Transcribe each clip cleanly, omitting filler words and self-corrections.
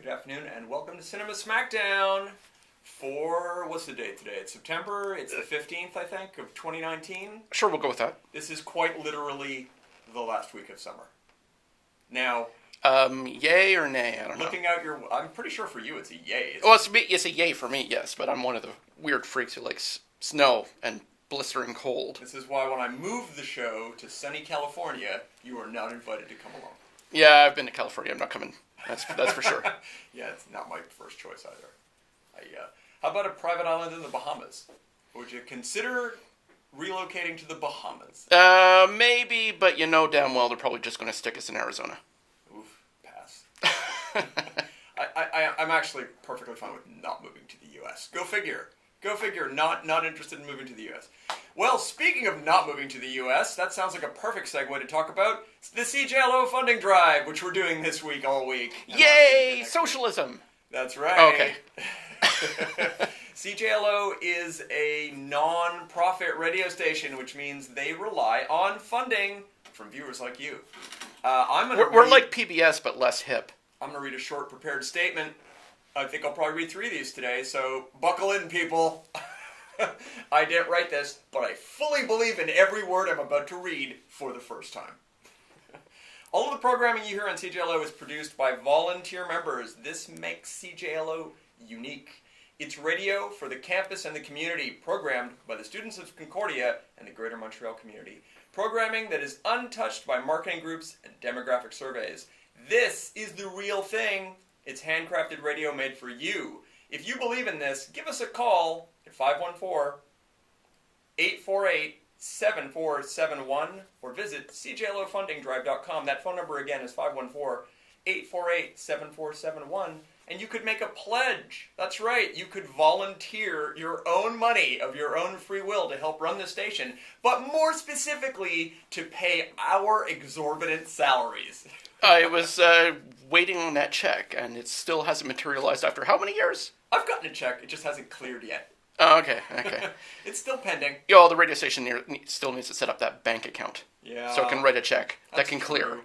Good afternoon, and welcome to Cinema Smackdown for, what's the date today? It's September, it's the 15th, I think, of 2019. Sure, we'll go with that. This is quite literally the last week of summer. Now... yay or nay? I don't know. Looking out your... I'm pretty sure for you it's a yay. Well, it's a yay for me, yes, but I'm one of the weird freaks who likes snow and blistering cold. This is why when I moved the show to sunny California, you are not invited to come along. Yeah, I've been to California. I'm not coming. That's for sure. Yeah, it's not my first choice either. How about a private island in the Bahamas? Would you consider relocating to the Bahamas? Maybe, but you know damn well they're probably just going to stick us in Arizona. Oof, pass. I'm actually perfectly fine with not moving to the U.S. Go figure. Not interested in moving to the U.S. Well, speaking of not moving to the U.S., that sounds like a perfect segue to talk about the CJLO funding drive, which we're doing this week all week. Yay! Socialism! That's right. Okay. CJLO is a non-profit radio station, which means they rely on funding from viewers like you. We're like PBS, but less hip. I'm going to read a short prepared statement. I think I'll probably read 3 of these today, so buckle in, people. I didn't write this, but I fully believe in every word I'm about to read for the first time. All of the programming you hear on CJLO is produced by volunteer members. This makes CJLO unique. It's radio for the campus and the community, programmed by the students of Concordia and the Greater Montreal community. Programming that is untouched by marketing groups and demographic surveys. This is the real thing. It's handcrafted radio made for you. If you believe in this, give us a call at 514-848-7471 or visit cjlofundingdrive.com. That phone number again is 514-848-7471. And you could make a pledge. That's right. You could volunteer your own money of your own free will to help run the station, but more specifically to pay our exorbitant salaries. I was waiting on that check, and it still hasn't materialized after how many years? I've gotten a check. It just hasn't cleared yet. Oh, okay. It's still pending. Yo, the radio station still needs to set up that bank account. Yeah. So it can write a check that can clear. True.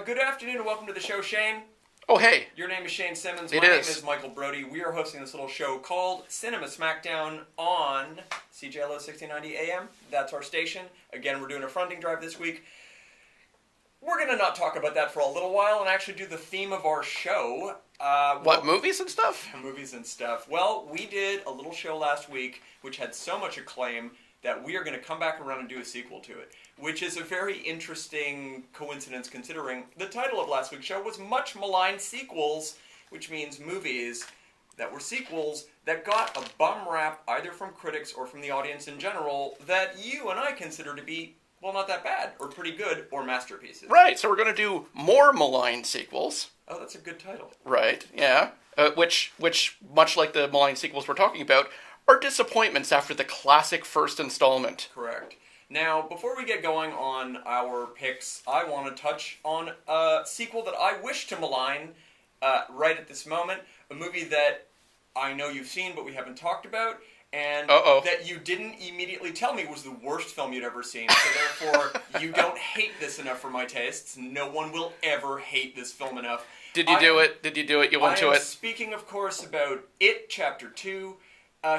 Good afternoon and welcome to the show, Shane. Oh, hey. Your name is Shane Simmons. My name is Michael Brody. We are hosting this little show called Cinema Smackdown on CJLO 1690 AM. That's our station. Again, we're doing a funding drive this week. We're going to not talk about that for a little while and actually do the theme of our show. Movies and stuff? Movies and stuff. Well, we did a little show last week which had so much acclaim that we are going to come back around and do a sequel to it, which is a very interesting coincidence considering the title of last week's show was Much Maligned Sequels, which means movies that were sequels that got a bum rap either from critics or from the audience in general that you and I consider to be, well, not that bad, or pretty good, or masterpieces. Right, so we're going to do more maligned sequels. Oh, that's a good title. Right, yeah. Which, much like the maligned sequels we're talking about, are disappointments after the classic first installment. Correct. Now, before we get going on our picks, I want to touch on a sequel that I wish to malign right at this moment. A movie that I know you've seen, but we haven't talked about. And that you didn't immediately tell me was the worst film you'd ever seen. So therefore, you don't hate this enough for my tastes. No one will ever hate this film enough. Did you do it? You went to it? Speaking, of course, about It Chapter 2.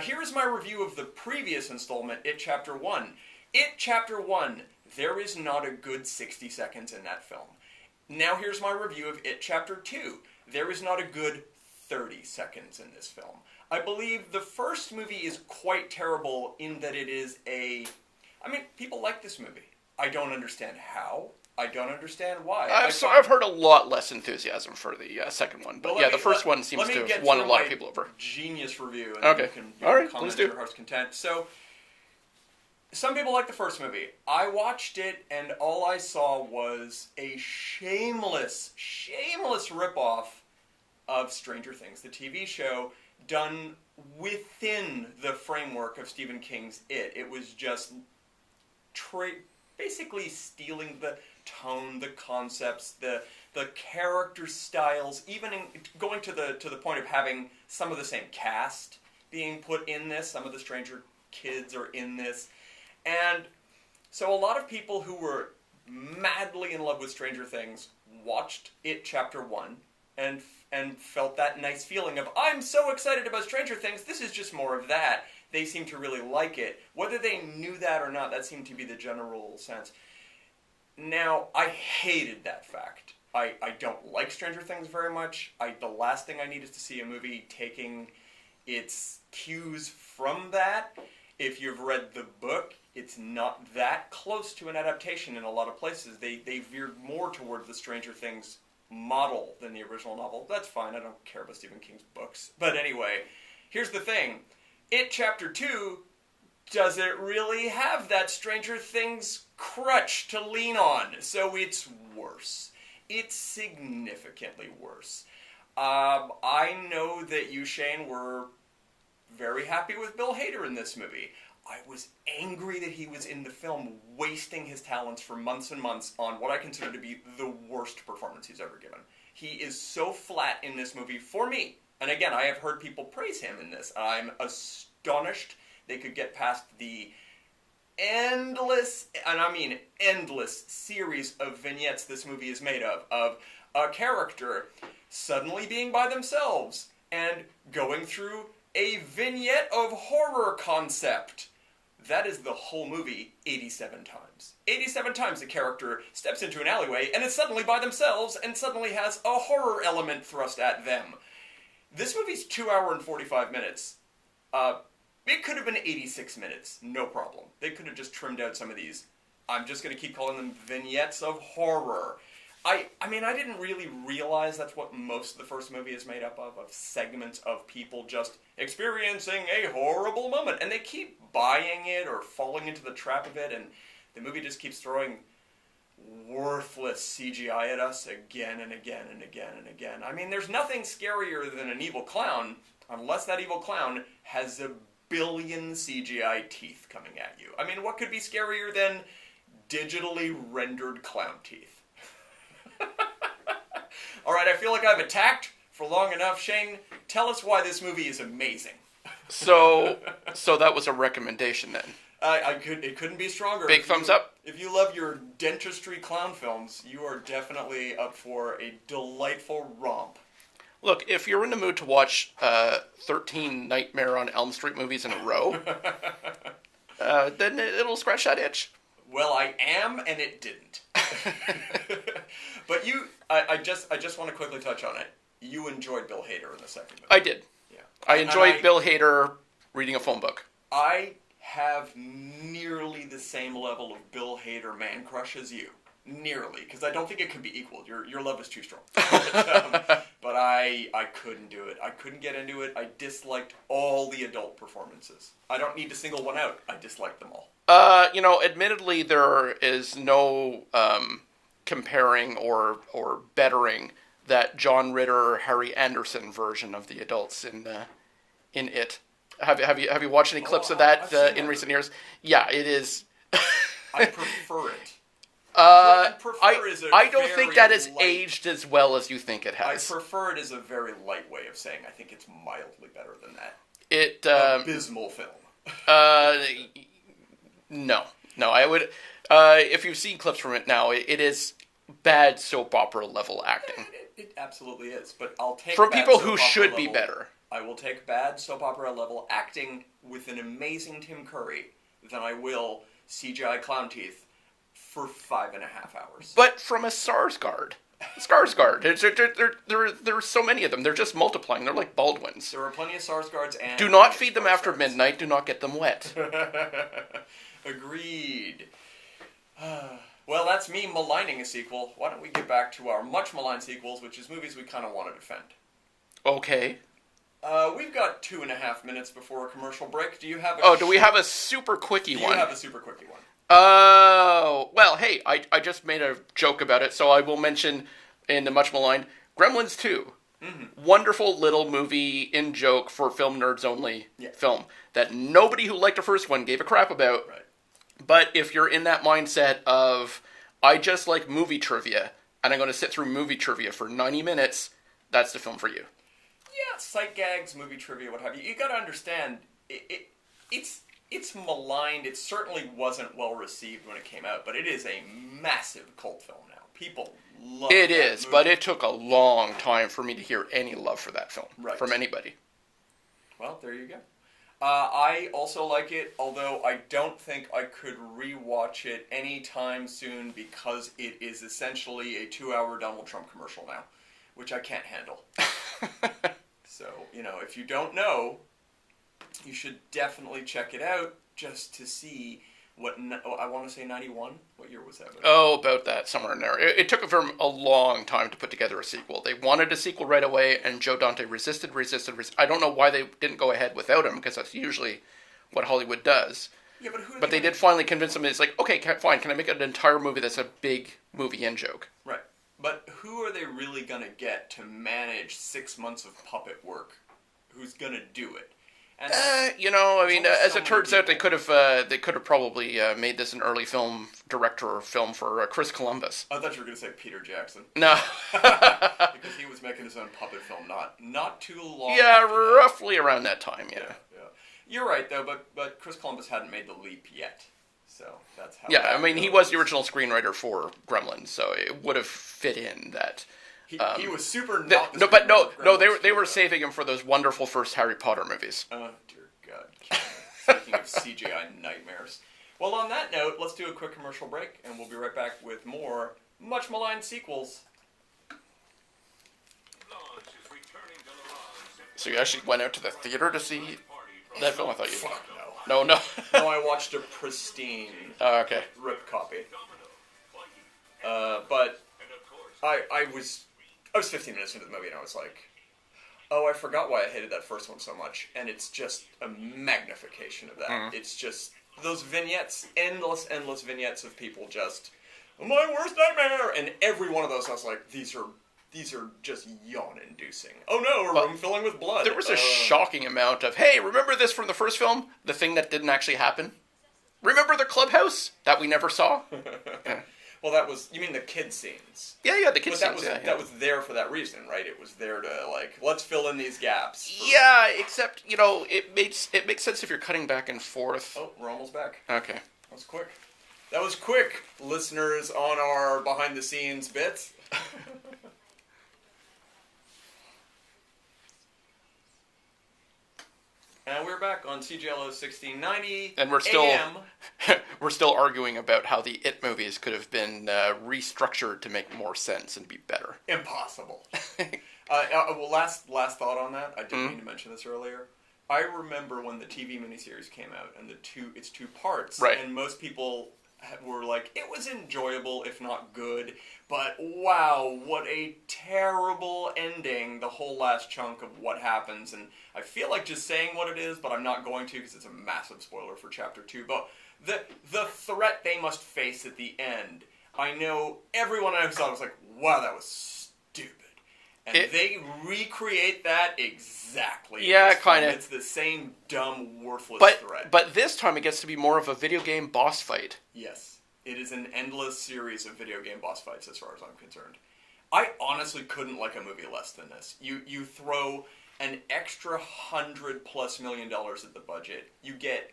Here is my review of the previous installment, It Chapter 1. It Chapter 1. There is not a good 60 seconds in that film. Now here's my review of It Chapter 2. There is not a good 30 seconds in this film. I believe the first movie is quite terrible in that it is people like this movie. I don't understand how. I don't understand why. I've heard a lot less enthusiasm for the second one, but the first one seems to have won a lot of people over. Genius review, and okay. You can all right, comment please do. to your heart's content. So, some people like the first movie. I watched it, and all I saw was a shameless ripoff of Stranger Things, the TV show, done within the framework of Stephen King's It. It was just basically stealing the tone, the concepts, the character styles, even going to the point of having some of the same cast being put in this. Some of the Stranger kids are in this. And so a lot of people who were madly in love with Stranger Things watched It Chapter 1, and felt that nice feeling of, I'm so excited about Stranger Things, this is just more of that. They seem to really like it. Whether they knew that or not, that seemed to be the general sense. Now, I hated that fact. I don't like Stranger Things very much. The last thing I need is to see a movie taking its cues from that. If you've read the book, it's not that close to an adaptation in a lot of places. They veered more toward the Stranger Things model than the original novel. That's fine, I don't care about Stephen King's books. But anyway, here's the thing. It Chapter 2 doesn't really have that Stranger Things crutch to lean on, so it's worse. It's significantly worse. I know that you, Shane, were very happy with Bill Hader in this movie. I was angry that he was in the film wasting his talents for months and months on what I consider to be the worst performance he's ever given. He is so flat in this movie for me. And again, I have heard people praise him in this. I'm astonished they could get past the endless, and I mean endless, series of vignettes this movie is made of a character suddenly being by themselves and going through a vignette of horror concept. That is the whole movie 87 times. 87 times the character steps into an alleyway and is suddenly by themselves and suddenly has a horror element thrust at them. This movie's 2 hours and 45 minutes. It could have been 86 minutes, no problem. They could have just trimmed out some of these. I'm just going to keep calling them vignettes of horror. I mean, I didn't really realize that's what most of the first movie is made up of segments of people just experiencing a horrible moment. And they keep buying it or falling into the trap of it, and the movie just keeps throwing worthless CGI at us again and again and again and again. I mean, there's nothing scarier than an evil clown, unless that evil clown has a billion CGI teeth coming at you. I mean, what could be scarier than digitally rendered clown teeth? Alright, I feel like I've attacked for long enough. Shane, tell us why this movie is amazing. So that was a recommendation then? It couldn't be stronger. Big thumbs up? If you love your dentistry clown films, you are definitely up for a delightful romp. Look, if you're in the mood to watch 13 Nightmare on Elm Street movies in a row, then it'll scratch that itch. Well, I am, and it didn't. But I just want to quickly touch on it. You enjoyed Bill Hader in the second movie. I did. Yeah. I enjoyed Bill Hader reading a phone book. I have nearly the same level of Bill Hader man crush as you. Nearly, because I don't think it can be equal. Your love is too strong. But I couldn't do it. I couldn't get into it. I disliked all the adult performances. I don't need to single one out. I disliked them all. Admittedly, there is no comparing or bettering that John Ritter, Harry Anderson version of the adults in it. Have you watched any clips of that in recent years? Yeah, it is. I prefer it. I don't think that has aged as well as you think it has. I prefer it as a very light way of saying I think it's mildly better than that. Abysmal film. No, I would. If you've seen clips from it now, it is bad soap opera level acting. It absolutely is. But I'll take from people who should be better. I will take bad soap opera level acting with an amazing Tim Curry than I will CGI clown teeth for 5.5 hours. But from a Skarsgård. There are so many of them. They're just multiplying. They're like Baldwins. There are plenty of Skarsgårds and... Do not feed them after midnight. Do not get them wet. Agreed. Well, that's me maligning a sequel. Why don't we get back to our much maligned sequels, which is movies we kind of want to defend. Okay. We've got 2.5 minutes before a commercial break. Do you have do we have a super quickie one? Do you have a super quickie one? Oh, well, hey, I just made a joke about it, so I will mention in the much maligned Gremlins 2. Mm-hmm. Wonderful little movie in joke for film nerds only film that nobody who liked the first one gave a crap about. Right. But if you're in that mindset of, I just like movie trivia, and I'm going to sit through movie trivia for 90 minutes, that's the film for you. Yeah, sight gags, movie trivia, what have you. You got to understand, it's it's maligned. It certainly wasn't well received when it came out, but it is a massive cult film now. People love it. It is, but it took a long time for me to hear any love for that film from anybody. Well, there you go. I also like it, although I don't think I could rewatch it anytime soon because it is essentially a 2-hour Donald Trump commercial now, which I can't handle. So, if you don't know, you should definitely check it out just to see what, I want to say 91? What year was that? Oh, about that, somewhere in there. It took them a long time to put together a sequel. They wanted a sequel right away, and Joe Dante resisted. I don't know why they didn't go ahead without him, because that's usually what Hollywood does. Yeah, but they did finally convince him. It's like, okay, fine, can I make an entire movie that's a big movie in-joke? Right. But who are they really going to get to manage 6 months of puppet work? Who's going to do it? And as it turns out, they could have probably made this an early film director film for Chris Columbus. I thought you were going to say Peter Jackson. No, because he was making his own puppet film not too long. Yeah, roughly around that time. Yeah. You're right though, but Chris Columbus hadn't made the leap yet, so that's how. Yeah, he was the original screenwriter for Gremlins, so it would have fit in that. He was super. They were saving him for those wonderful first Harry Potter movies. Oh dear God! Speaking of CGI nightmares. Well, on that note, let's do a quick commercial break, and we'll be right back with more much maligned sequels. So you actually went out to the theater to see that film? I thought you. Fuck no. No, I watched a pristine. Okay. Rip copy. But I was 15 minutes into the movie and I was like, oh, I forgot why I hated that first one so much. And it's just a magnification of that. Mm. It's just those vignettes, endless vignettes of people just, my worst nightmare. And every one of those I was like, these are just yawn-inducing. Oh no, a room filling with blood. There was a shocking amount of, hey, remember this from the first film? The thing that didn't actually happen? Remember the clubhouse that we never saw? Yeah. Well, you mean the kid scenes? Yeah, the kid scenes. That was there for that reason, right? It was there to, let's fill in these gaps. Yeah, except, it makes sense if you're cutting back and forth. Oh, we're almost back. Okay. That was quick, listeners on our behind-the-scenes bits. And we're back on CGLO 1690. And we're still arguing about how the It movies could have been restructured to make more sense and be better. Impossible. Well, last thought on that. I didn't mean to mention this earlier. I remember when the TV miniseries came out, and it's 2 parts, right. And most people were like, it was enjoyable, if not good, but wow, what a terrible ending, the whole last chunk of what happens, and I feel like just saying what it is, but I'm not going to because it's a massive spoiler for Chapter 2, but the threat they must face at the end, I know everyone I saw was like, wow, that was stupid. And they recreate that exactly. Yeah, kind of. It's the same dumb, worthless threat. But this time it gets to be more of a video game boss fight. Yes. It is an endless series of video game boss fights as far as I'm concerned. I honestly couldn't like a movie less than this. You throw an extra $100+ million at the budget. You get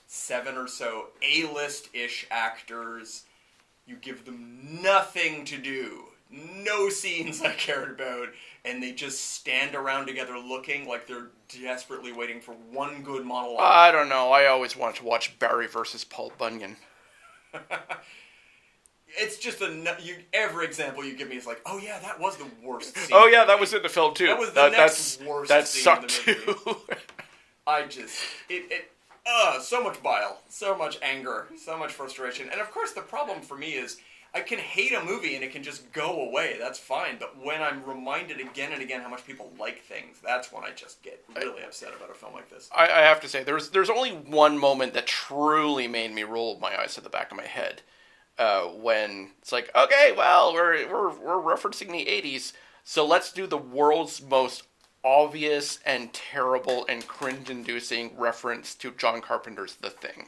7 or so A-list-ish actors. You give them nothing to do. No scenes I cared about, and they just stand around together looking like they're desperately waiting for one good monologue. I don't know. I always wanted to watch Barry versus Paul Bunyan. It's just every example you give me is like, oh yeah, that was the worst scene. Oh yeah, that was in the film too. That was the next worst that scene sucked in the movie. too. I just, so much bile, so much anger, so much frustration. And of course the problem for me is, I can hate a movie and it can just go away. That's fine. But when I'm reminded again and again how much people like things, that's when I just get really upset about a film like this. I have to say, there's only one moment that truly made me roll my eyes to the back of my head. When it's like, okay, well, we're referencing the 80s, so let's do the world's most obvious and terrible and cringe-inducing reference to John Carpenter's The Thing.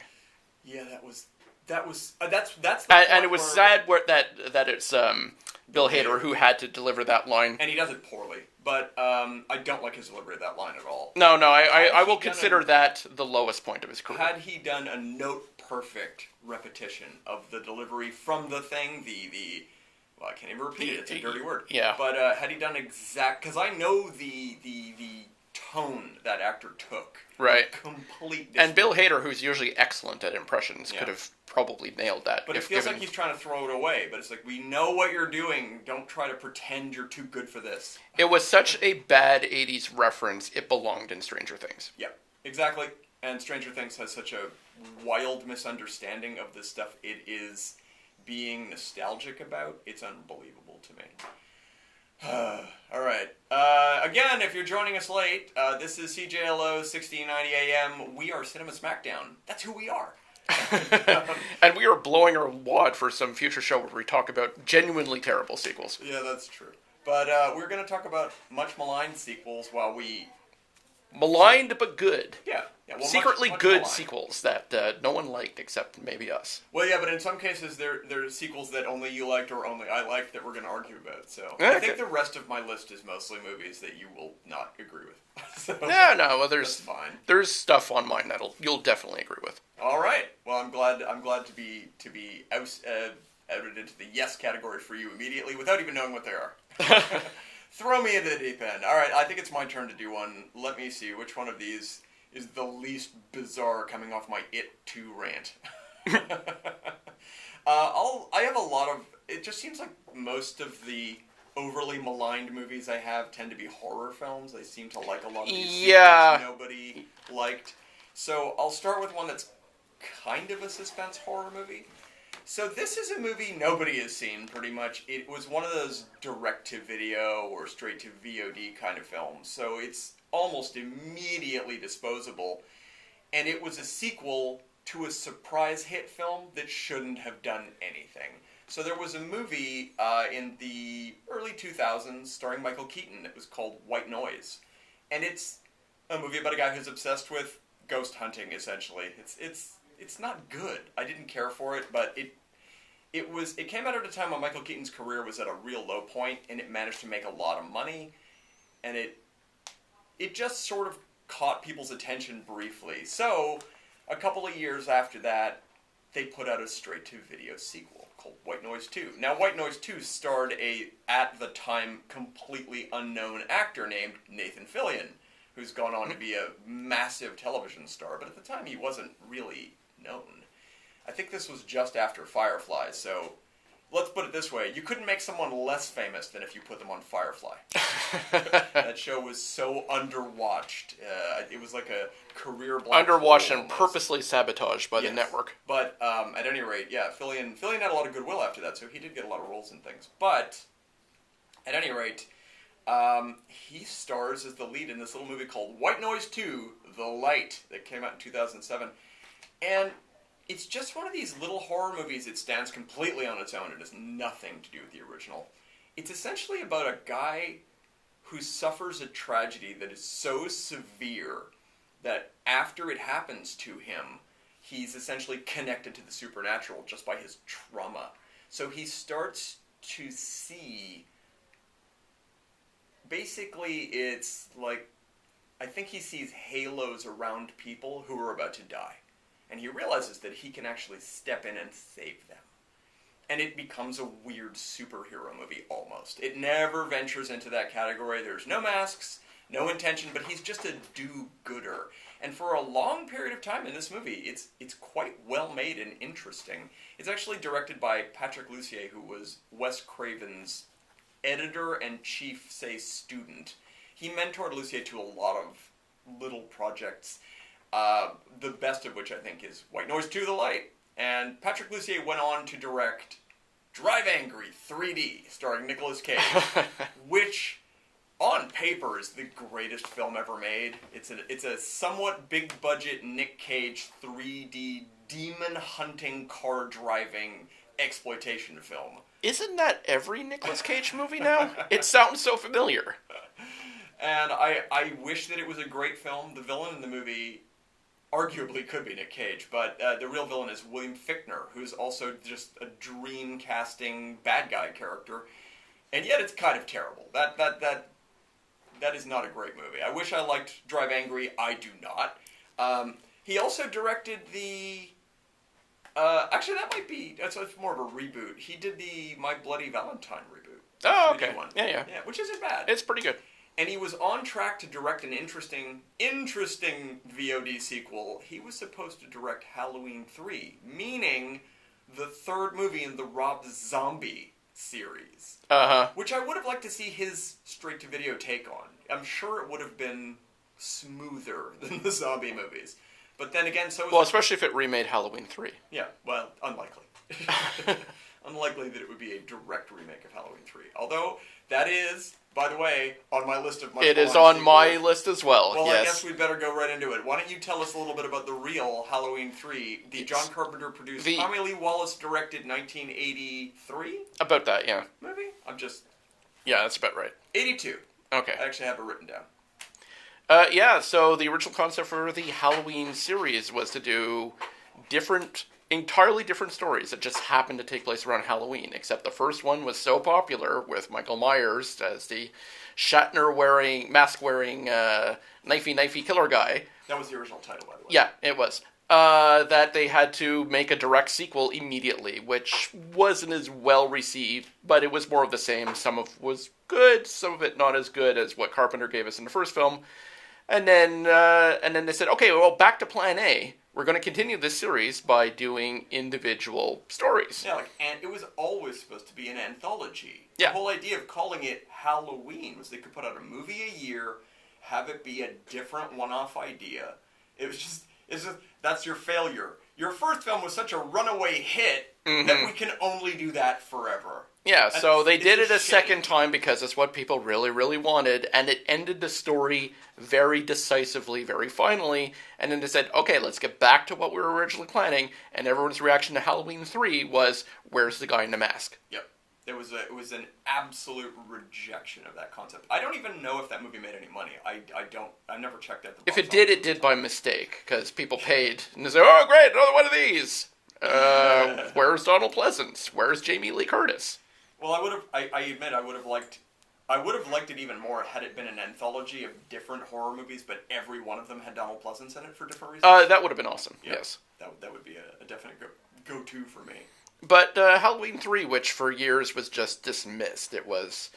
Yeah, that's the and it was sad that it's Bill Hader who had to deliver that line, and he does it poorly. but I don't like his delivery of that line at all. No, I will consider that the lowest point of his career. Had he done a note-perfect repetition of the delivery from The Thing, well, I can't even repeat it, it's a dirty word. Yeah. But had he done because I know the tone that actor took. Right. Complete. And Bill Hader, who's usually excellent at impressions, could have probably nailed that. But it feels like he's trying to throw it away. But it's like, we know what you're doing. Don't try to pretend you're too good for this. It was such a bad 80s reference, it belonged in Stranger Things. Yeah, exactly. And Stranger Things has such a wild misunderstanding of the stuff it is being nostalgic about. It's unbelievable to me. All right. Again, if you're joining us late, this is CJLO 1690 AM. We are Cinema Smackdown. That's who we are. And we are blowing our wad for some future show where we talk about genuinely terrible sequels. Yeah, that's true. But we're going to talk about much maligned sequels while we... Maligned but good. Yeah. Well, secretly much good maligned. sequels that no one liked except maybe us. Well, yeah, but in some cases there are sequels that only you liked or only I liked that we're going to argue about. So Okay. I think the rest of my list is mostly movies that you will not agree with. So, Yeah, no, well, that's fine. There's stuff on mine that you'll definitely agree with. All right. Well, I'm glad to be outed into the yes category for you immediately without even knowing what they are. Throw me into the deep end. All right, I think it's my turn to do one. Let me see which one of these is the least bizarre coming off my It 2 rant. I have a lot of... It just seems like most of the overly maligned movies I have tend to be horror films. They seem to like a lot of these sequels nobody liked. So I'll start with one that's kind of a suspense horror movie. So this is a movie nobody has seen, pretty much. It was one of those direct-to-video or straight-to-VOD kind of films. So it's almost immediately disposable. And it was a sequel to a surprise hit film that shouldn't have done anything. So there was a movie in the early 2000s starring Michael Keaton that was called White Noise. And it's a movie about a guy who's obsessed with ghost hunting, essentially. It's not good. I didn't care for it, but it came out at a time when Michael Keaton's career was at a real low point, and it managed to make a lot of money, and it just sort of caught people's attention briefly. So, a couple of years after that, they put out a straight-to-video sequel called White Noise 2. Now, White Noise 2 starred at the time, completely unknown actor named Nathan Fillion, who's gone on to be a massive television star, but at the time he wasn't really known. I think this was just after Firefly, so let's put it this way. You couldn't make someone less famous than if you put them on Firefly. That show was so underwatched. It was like a career black hole Underwatched and almost. Purposely sabotaged by the network. But at any rate, yeah, Fillion had a lot of goodwill after that, so he did get a lot of roles and things. But at any rate, he stars as the lead in this little movie called White Noise 2, The Light, that came out in 2007. And it's just one of these little horror movies that stands completely on its own. It has nothing to do with the original. It's essentially about a guy who suffers a tragedy that is so severe that after it happens to him, he's essentially connected to the supernatural just by his trauma. So he starts to see... Basically, it's like... I think he sees halos around people who are about to die. And he realizes that he can actually step in and save them. And it becomes a weird superhero movie, almost. It never ventures into that category. There's no masks, no intention, but he's just a do-gooder. And for a long period of time in this movie, it's quite well made and interesting. It's actually directed by Patrick Lussier, who was Wes Craven's editor and chief, student. He mentored Lussier to a lot of little projects. The best of which I think is White Noise 2, The Light. And Patrick Lussier went on to direct Drive Angry 3D, starring Nicolas Cage, which on paper is the greatest film ever made. It's a somewhat big budget Nick Cage 3D demon hunting car driving exploitation film. Isn't that every Nicolas Cage movie now? It sounds so familiar. And I wish that it was a great film. The villain in the movie arguably could be Nick Cage, but the real villain is William Fichtner, who's also just a dream-casting bad guy character, and yet it's kind of terrible. That That is not a great movie. I wish I liked Drive Angry. I do not. He also directed the... actually, that's more of a reboot. He did the My Bloody Valentine reboot. Oh, okay. One. Yeah. Which isn't bad. It's pretty good. And he was on track to direct an interesting VOD sequel. He was supposed to direct Halloween 3, meaning the third movie in the Rob Zombie series. Uh-huh. Which I would have liked to see his straight-to-video take on. I'm sure it would have been smoother than the zombie movies. But then again, so... Well, especially if it remade Halloween 3. Yeah, well, unlikely. Unlikely that it would be a direct remake of Halloween 3. Although, that is, by the way, on my list of... It is on my list as well, well, yes. I guess we'd better go right into it. Why don't you tell us a little bit about the real Halloween 3, the John Carpenter-produced, Tommy Lee Wallace-directed 1983? About that, yeah. Movie? Yeah, that's about right. 82. Okay. I actually have it written down. So the original concept for the Halloween series was to do entirely different stories that just happened to take place around Halloween, except the first one was so popular with Michael Myers as the mask-wearing, knifey killer guy. That was the original title, by the way. Yeah, it was. That they had to make a direct sequel immediately, which wasn't as well received, but it was more of the same. Some of it was good, some of it not as good as what Carpenter gave us in the first film. And then they said, okay, well, back to plan A. We're going to continue this series by doing individual stories. Yeah, and it was always supposed to be an anthology. Yeah. The whole idea of calling it Halloween was they could put out a movie a year, have it be a different one-off idea. It's just, that's your failure. Your first film was such a runaway hit that we can only do that forever. Yeah, and so they did it a shame. second time because it's what people really, really wanted, and it ended the story very decisively, very finally, and then they said, okay, let's get back to what we were originally planning, and everyone's reaction to Halloween 3 was, where's the guy in the mask? Yep. It was an absolute rejection of that concept. I don't even know if that movie made any money. I've never checked out the box If it did, it did by mistake, because people paid, and they said, oh, great, another one of these! Where's Donald Pleasance? Where's Jamie Lee Curtis? Well, I admit I would have liked it even more had it been an anthology of different horror movies, but every one of them had Donald Pleasance in it for different reasons. That would have been awesome, yeah, yes. That would be a definite go-to for me. But Halloween 3, which for years was just dismissed, it was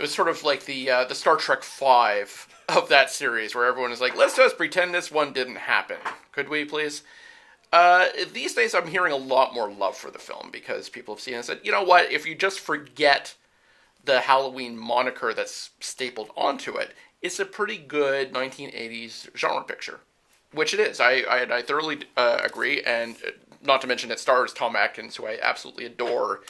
sort of like the Star Trek 5 of that series, where everyone is like, let's just pretend this one didn't happen. Could we, please? These days I'm hearing a lot more love for the film because people have seen it and said, you know what, if you just forget the Halloween moniker that's stapled onto it, it's a pretty good 1980s genre picture. Which it is. I thoroughly agree, and not to mention it stars Tom Atkins, who I absolutely adore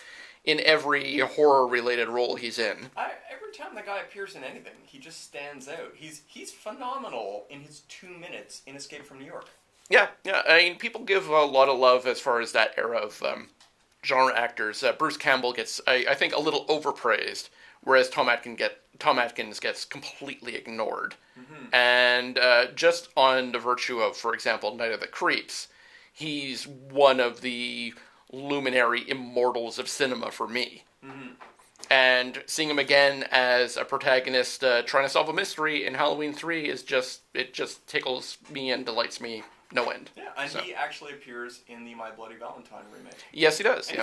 in every horror-related role he's in. Every time the guy appears in anything, he just stands out. He's phenomenal in his 2 minutes in Escape from New York. Yeah. I mean, people give a lot of love as far as that era of genre actors. Bruce Campbell gets, I think, a little overpraised, whereas Tom Atkins gets completely ignored. Mm-hmm. And just on the virtue of, for example, Night of the Creeps, he's one of the luminary immortals of cinema for me. Mm-hmm. And seeing him again as a protagonist trying to solve a mystery in Halloween 3 it just tickles me and delights me no end. Yeah, and he actually appears in the My Bloody Valentine remake. Yes, he does. And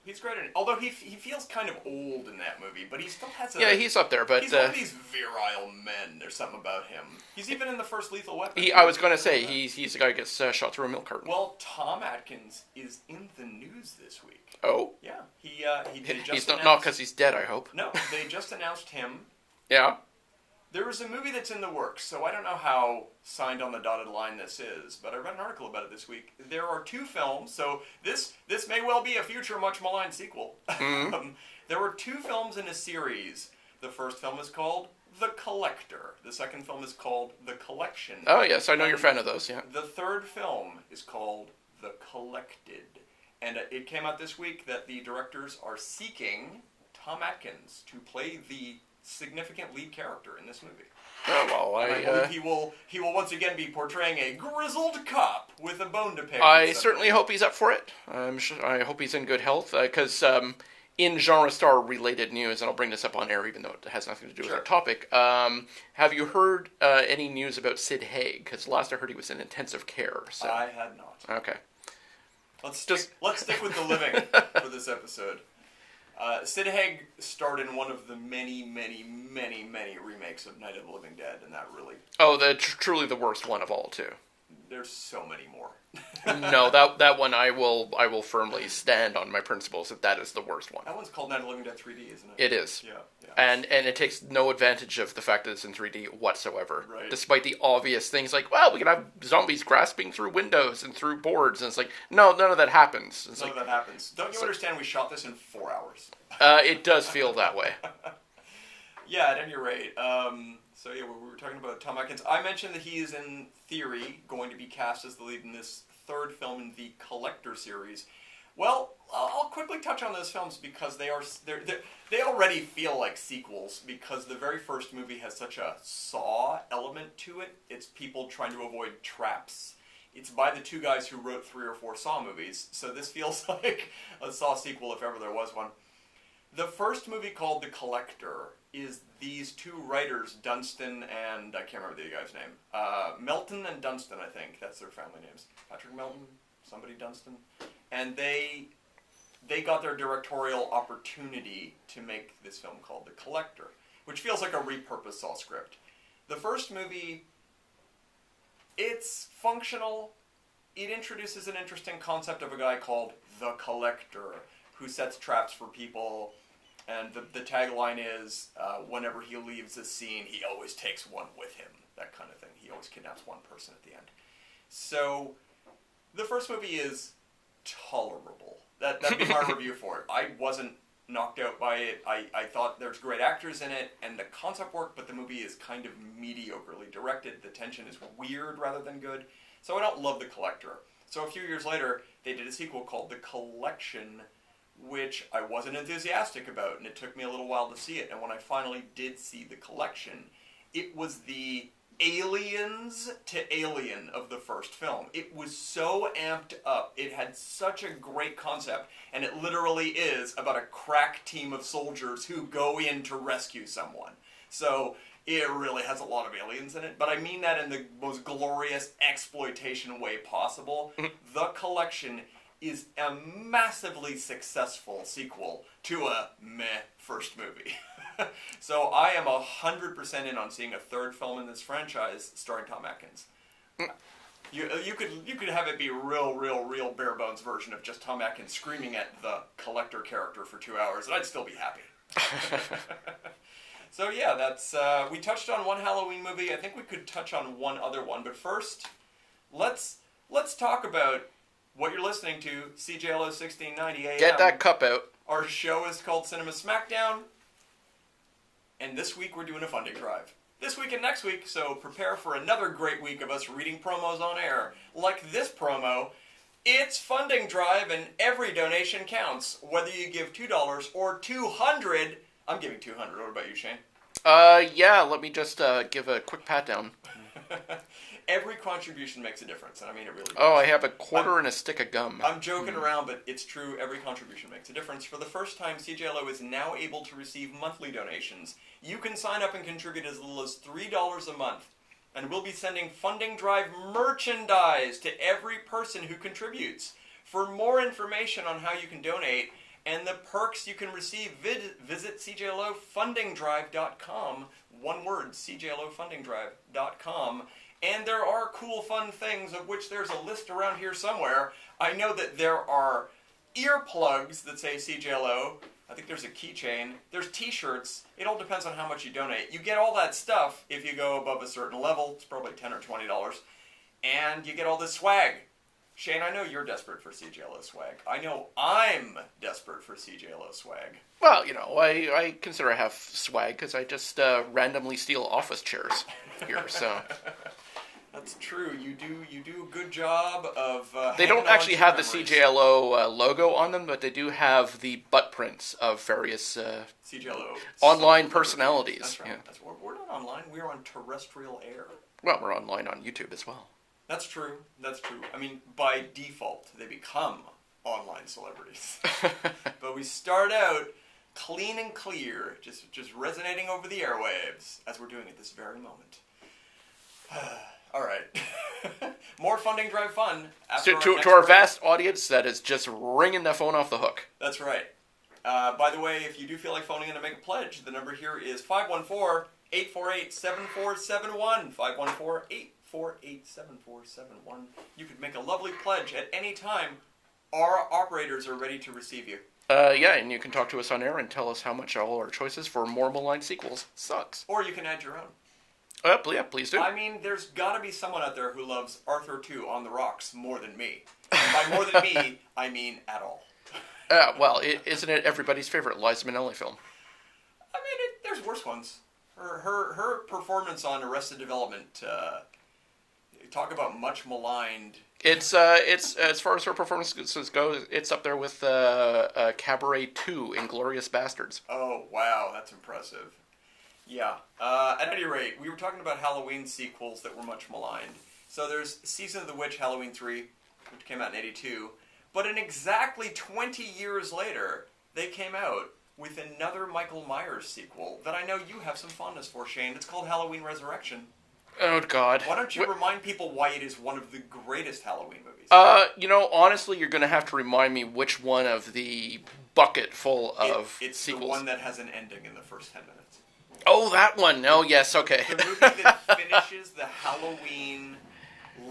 he's great in it. Although he feels kind of old in that movie, but he still has Yeah, he's up there, but... He's one of these virile men. There's something about him. He's even in the first Lethal Weapon. I was going to say, he's the guy who gets shot through a milk carton. Well, Tom Atkins is in the news this week. Oh? Yeah. He's not because he's dead, I hope. No, they just announced him. Yeah? There is a movie that's in the works, so I don't know how signed on the dotted line this is, but I read an article about it this week. There are 2 films, so this may well be a future much maligned sequel. Mm-hmm. There were 2 films in a series. The first film is called The Collector. The second film is called The Collection. Oh, yes, I know you're a fan of those, yeah. The third film is called The Collected. And it came out this week that the directors are seeking Tom Atkins to play the significant lead character in this movie. Oh, well, I believe he will once again be portraying a grizzled cop with a bone to pick. I certainly hope he's up for it. I hope he's in good health, because in genre star related news, and I'll bring this up on air even though it has nothing to do with Sure. our topic, have you heard any news about Sid Haig? Because last I heard he was in intensive care. So. I had not. Okay. Let's stick with the living for this episode. Sid Haig starred in one of the many, many, many, many remakes of Night of the Living Dead, and that really... Oh, truly the worst one of all, too. There's so many more. No, that one I will firmly stand on my principles that is the worst one. That one's called Night of the Living Dead 3D, isn't it? It is. Yeah. And it takes no advantage of the fact that it's in 3D whatsoever. Right. Despite the obvious things like, well, we can have zombies grasping through windows and through boards, and it's like, no, none of that happens. None of that happens. Don't you understand we shot this in 4 hours? It does feel that way. Yeah, at any rate. So yeah, we were talking about Tom Atkins. I mentioned that he is in theory going to be cast as the lead in this third film in the Collector series. Well, I'll quickly touch on those films because they already feel like sequels because the very first movie has such a Saw element to it. It's people trying to avoid traps. It's by the two guys who wrote 3 or 4 Saw movies, so this feels like a Saw sequel if ever there was one. The first movie, called The Collector, is these two writers, Dunstan and... I can't remember the guy's name. Melton and Dunstan, I think. That's their family names. Patrick Melton, somebody Dunstan. And they got their directorial opportunity to make this film called The Collector, which feels like a repurposed Saw script. The first movie, it's functional. It introduces an interesting concept of a guy called The Collector, who sets traps for people... And the tagline is, whenever he leaves a scene, he always takes one with him. That kind of thing. He always kidnaps one person at the end. So, the first movie is tolerable. That'd be my review for it. I wasn't knocked out by it. I thought there's great actors in it, and the concept worked, but the movie is kind of mediocrely directed. The tension is weird rather than good. So I don't love The Collector. So a few years later, they did a sequel called The Collection, which I wasn't enthusiastic about, and it took me a little while to see it. And when I finally did see The Collection, it was the Aliens to Alien of the first film. It was so amped up. It had such a great concept, and it literally is about a crack team of soldiers who go in to rescue someone. So it really has a lot of aliens in it, but I mean that in the most glorious exploitation way possible. The Collection is a massively successful sequel to a meh first movie. So I am 100% in on seeing a third film in this franchise starring Tom Atkins. You could have it be a real bare bones version of just Tom Atkins screaming at the Collector character for 2 hours, and I'd still be happy. So yeah, that's we touched on one Halloween movie. I think we could touch on one other one, but first, let's talk about what you're listening to, CJLO 1690 AM. Get that cup out. Our show is called Cinema Smackdown, and this week we're doing a funding drive. This week and next week, so prepare for another great week of us reading promos on air. Like this promo, it's funding drive and every donation counts. Whether you give $2 or $200, I'm giving $200. What about you, Shane? Yeah, let me just give a quick pat down. Every contribution makes a difference, and I mean it really does. Oh, I have a quarter and a stick of gum. I'm joking around, but it's true. Every contribution makes a difference. For the first time, CJLO is now able to receive monthly donations. You can sign up and contribute as little as $3 a month, and we'll be sending Funding Drive merchandise to every person who contributes. For more information on how you can donate and the perks you can receive, visit CJLOfundingdrive.com. One word, CJLOfundingdrive.com. And there are cool, fun things, of which there's a list around here somewhere. I know that there are earplugs that say CJLO. I think there's a keychain. There's t-shirts. It all depends on how much you donate. You get all that stuff if you go above a certain level. It's probably $10 or $20. And you get all this swag. Shane, I know you're desperate for CJLO swag. I know I'm desperate for CJLO swag. Well, you know, I consider I have swag because I just randomly steal office chairs here, so... That's true. You do a good job of. They don't actually have the CJLO logo on them, but they do have the butt prints of various CJLO online personalities. That's right. Yeah. We're not online. We're on terrestrial air. Well, we're online on YouTube as well. That's true. I mean, by default, they become online celebrities. But we start out clean and clear, just resonating over the airwaves, as we're doing at this very moment. All right. More funding drive fun. To our vast audience that is just ringing the phone off the hook. That's right. By the way, if you do feel like phoning in to make a pledge, the number here is 514-848-7471. 514-848-7471. You could make a lovely pledge at any time. Our operators are ready to receive you. Yeah, and you can talk to us on air and tell us how much all our choices for more Maligned sequels sucks. Or you can add your own. Yeah, please do. I mean, there's got to be someone out there who loves Arthur 2 on the Rocks more than me. And by more than me, I mean at all. Well, isn't it everybody's favorite Liza Minnelli film? I mean, there's worse ones. Her performance on Arrested Development, talk about much maligned. It's as far as her performances go, it's up there with Cabaret 2, Inglourious Bastards. Oh, wow, that's impressive. Yeah. At any rate, we were talking about Halloween sequels that were much maligned. So there's Season of the Witch, Halloween 3, which came out in 1982. But in exactly 20 years later, they came out with another Michael Myers sequel that I know you have some fondness for, Shane. It's called Halloween Resurrection. Oh, God. Why don't you remind people why it is one of the greatest Halloween movies? Honestly, you're going to have to remind me which one of the bucket full of it's sequels. The one that has an ending in the first 10 minutes. Oh, that one. Oh, yes, okay. The movie that finishes the Halloween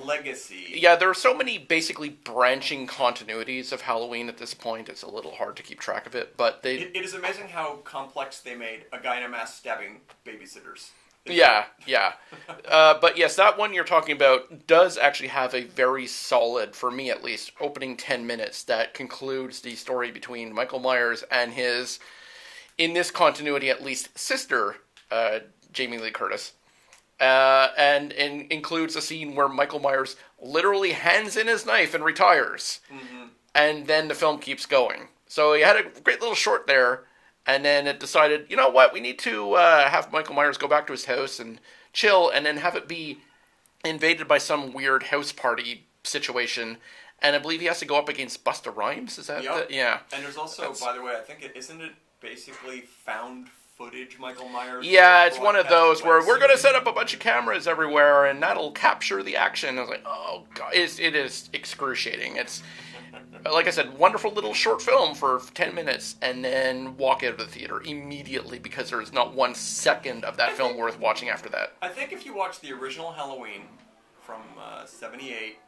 legacy. Yeah, there are so many basically branching continuities of Halloween at this point. It's a little hard to keep track of it, but It is amazing how complex they made a guy in a mask stabbing babysitters. Yeah. But yes, that one you're talking about does actually have a very solid, for me at least, opening 10 minutes that concludes the story between Michael Myers and his, in this continuity at least, sister, Jamie Lee Curtis. And includes a scene where Michael Myers literally hands in his knife and retires. Mm-hmm. And then the film keeps going. So he had a great little short there. And then it decided, you know what, we need to have Michael Myers go back to his house and chill, and then have it be invaded by some weird house party situation. And I believe he has to go up against Busta Rhymes, is that? Yep. Yeah. And there's also, by the way, I think isn't it basically found footage Michael Myers? Yeah, it's one of those where we're going to set up a bunch of cameras everywhere, and that'll capture the action. I was like, oh, God, it is excruciating. It's... Like I said, wonderful little short film for 10 minutes, and then walk out of the theater immediately because there is not 1 second of that film worth watching after that. I think if you watch the original Halloween from 78,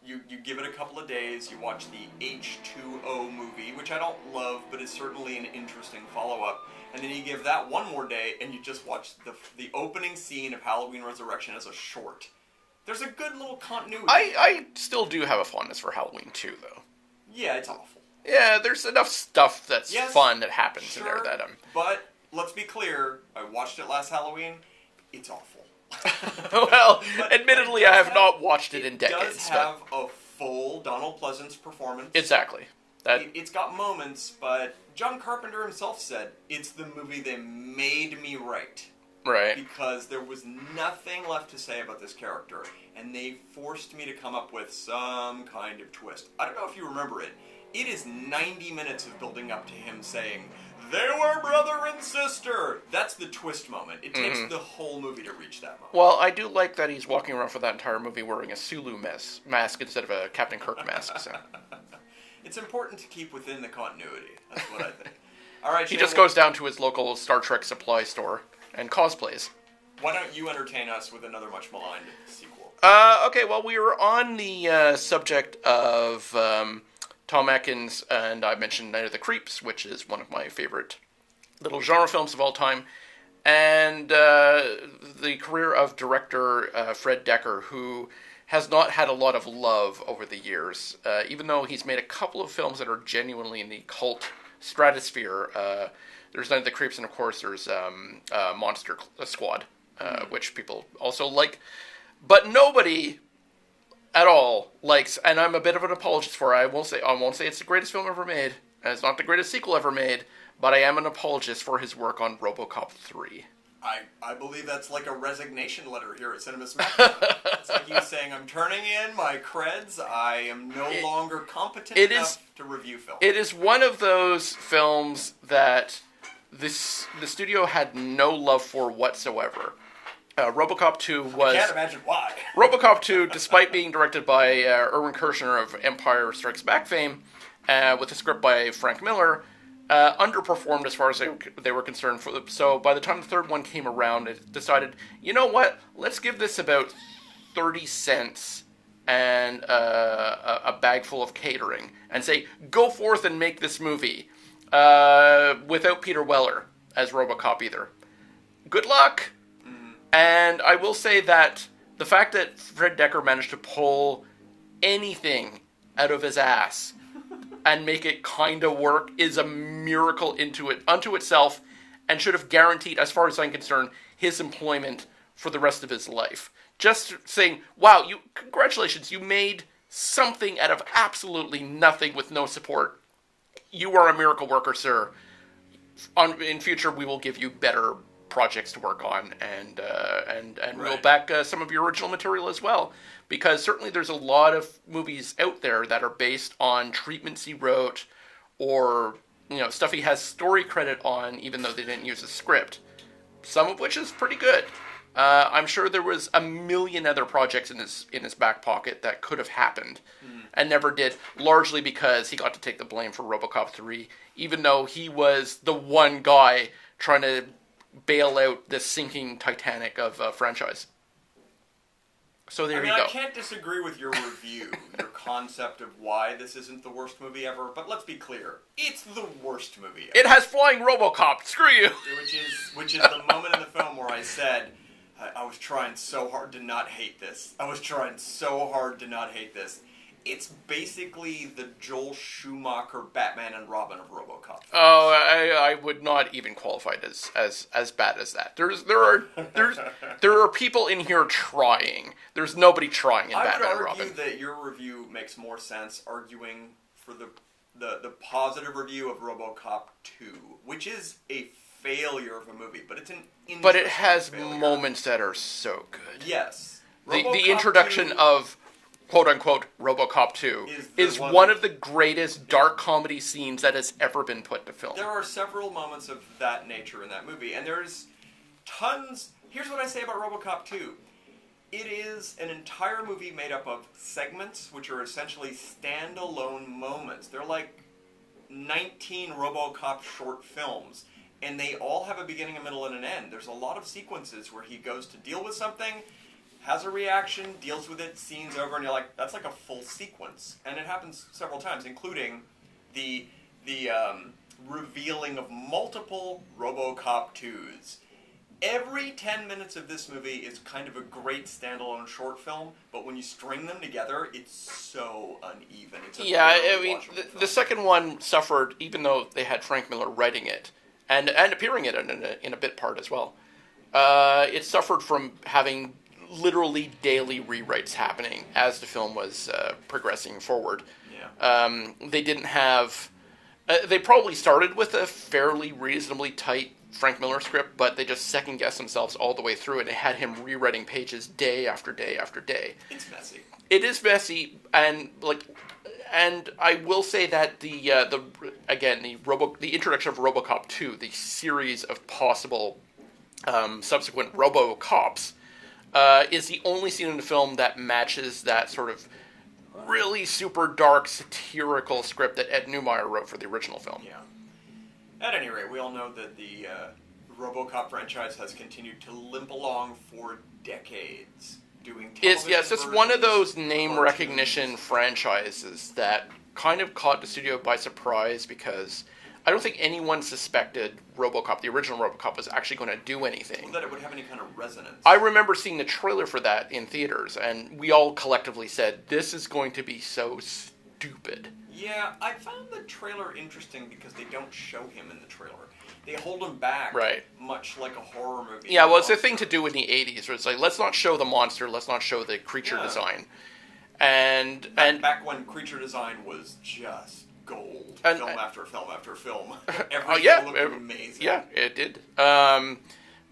you give it a couple of days, you watch the H2O movie, which I don't love, but is certainly an interesting follow-up, and then you give that one more day, and you just watch the opening scene of Halloween Resurrection as a short. There's a good little continuity. I still do have a fondness for Halloween 2, though. Yeah, it's awful. Yeah, there's enough stuff that's fun that happens in there that But let's be clear, I watched it last Halloween. It's awful. Well, admittedly, I have not watched it in decades. It does have a full Donald Pleasance performance. Exactly. It's got moments, but John Carpenter himself said, it's the movie that made me write. Right. Because there was nothing left to say about this character, and they forced me to come up with some kind of twist. I don't know if you remember it. It is 90 minutes of building up to him saying, they were brother and sister! That's the twist moment. It takes the whole movie to reach that moment. Well, I do like that he's walking around for that entire movie wearing a Sulu mask instead of a Captain Kirk mask. So. It's important to keep within the continuity. That's what I think. All right, he just goes down to his local Star Trek supply store and cosplays. Why don't you entertain us with another much maligned sequel? Okay, well, we were on the subject of Tom Atkins, and I mentioned Night of the Creeps, which is one of my favorite little genre films of all time, and the career of director Fred Decker, who has not had a lot of love over the years, even though he's made a couple of films that are genuinely in the cult stratosphere. There's Night of the Creeps, and of course there's Monster Squad, which people also like. But nobody at all likes, and I'm a bit of an apologist for it. I won't say it's the greatest film ever made, and it's not the greatest sequel ever made, but I am an apologist for his work on RoboCop 3. I believe that's like a resignation letter here at Cinema Smackdown. It's like you saying, I'm turning in my creds. I am no longer competent enough to review film. It is one of those films that the studio had no love for whatsoever. RoboCop 2 was... I can't imagine why. RoboCop 2, despite being directed by Erwin Kershner of Empire Strikes Back fame, with a script by Frank Miller, underperformed as far as they were concerned. So by the time the third one came around, it decided, you know what, let's give this about 30 cents and a bag full of catering, and say, go forth and make this movie, without Peter Weller as RoboCop either. Good luck! And I will say that the fact that Fred Dekker managed to pull anything out of his ass and make it kind of work is a miracle unto itself, and should have guaranteed, as far as I'm concerned, his employment for the rest of his life. Just saying, wow, congratulations, you made something out of absolutely nothing with no support. You are a miracle worker, sir. In future, we will give you better projects to work on, and we'll back some of your original material as well, because certainly there's a lot of movies out there that are based on treatments he wrote, or stuff he has story credit on, even though they didn't use a script, some of which is pretty good. I'm sure there was a million other projects in his back pocket that could have happened and never did, largely because he got to take the blame for RoboCop 3, even though he was the one guy trying to bail out the sinking Titanic of a franchise. So there you go. I can't disagree with your review, your concept of why this isn't the worst movie ever, but let's be clear, it's the worst movie ever. It has flying RoboCop, screw you! Which is the moment in the film where I said, I was trying so hard to not hate this. It's basically the Joel Schumacher Batman and Robin of RoboCop. Oh, I would not even qualify it as bad as that. There are people in here trying. There's nobody trying in Batman and Robin. I would argue that your review makes more sense arguing for the positive review of RoboCop 2, which is a failure of a movie, but it's an interesting But it has failure. Moments that are so good. Yes. The introduction of quote-unquote RoboCop 2 is one of the greatest dark comedy scenes that has ever been put to film. There are several moments of that nature in that movie, and there's tons... Here's what I say about RoboCop 2. It is an entire movie made up of segments, which are essentially standalone moments. They're like 19 RoboCop short films, and they all have a beginning, a middle, and an end. There's a lot of sequences where he goes to deal with something, has a reaction, deals with it, scene's over, and you're like, that's like a full sequence. And it happens several times, including the revealing of multiple RoboCop 2s. Every 10 minutes of this movie is kind of a great standalone short film, but when you string them together, it's so uneven. The second one suffered, even though they had Frank Miller writing it, and appearing in a bit part as well. It suffered from having literally daily rewrites happening as the film was progressing forward. Yeah. They didn't have... they probably started with a fairly reasonably tight Frank Miller script, but they just second-guessed themselves all the way through, and it had him rewriting pages day after day after day. It's messy. It is messy, and I will say that the introduction of RoboCop 2, the series of possible subsequent RoboCops, is the only scene in the film that matches that sort of really super dark, satirical script that Ed Neumeier wrote for the original film. Yeah. At any rate, we all know that the RoboCop franchise has continued to limp along for decades, doing television it's one of those name cartoons. recognition franchises that kind of caught the studio by surprise, because I don't think anyone suspected RoboCop, the original RoboCop, was actually going to do anything. Well, that it would have any kind of resonance. I remember seeing the trailer for that in theaters, and we all collectively said, this is going to be so stupid. Yeah, I found the trailer interesting because they don't show him in the trailer. They hold him back, right, much like a horror movie. Yeah, well, it's a thing to do in the 80s, where it's like, let's not show the monster, let's not show the creature design. And back when creature design was just gold, film after film after film. Everything looked amazing. Yeah, it did.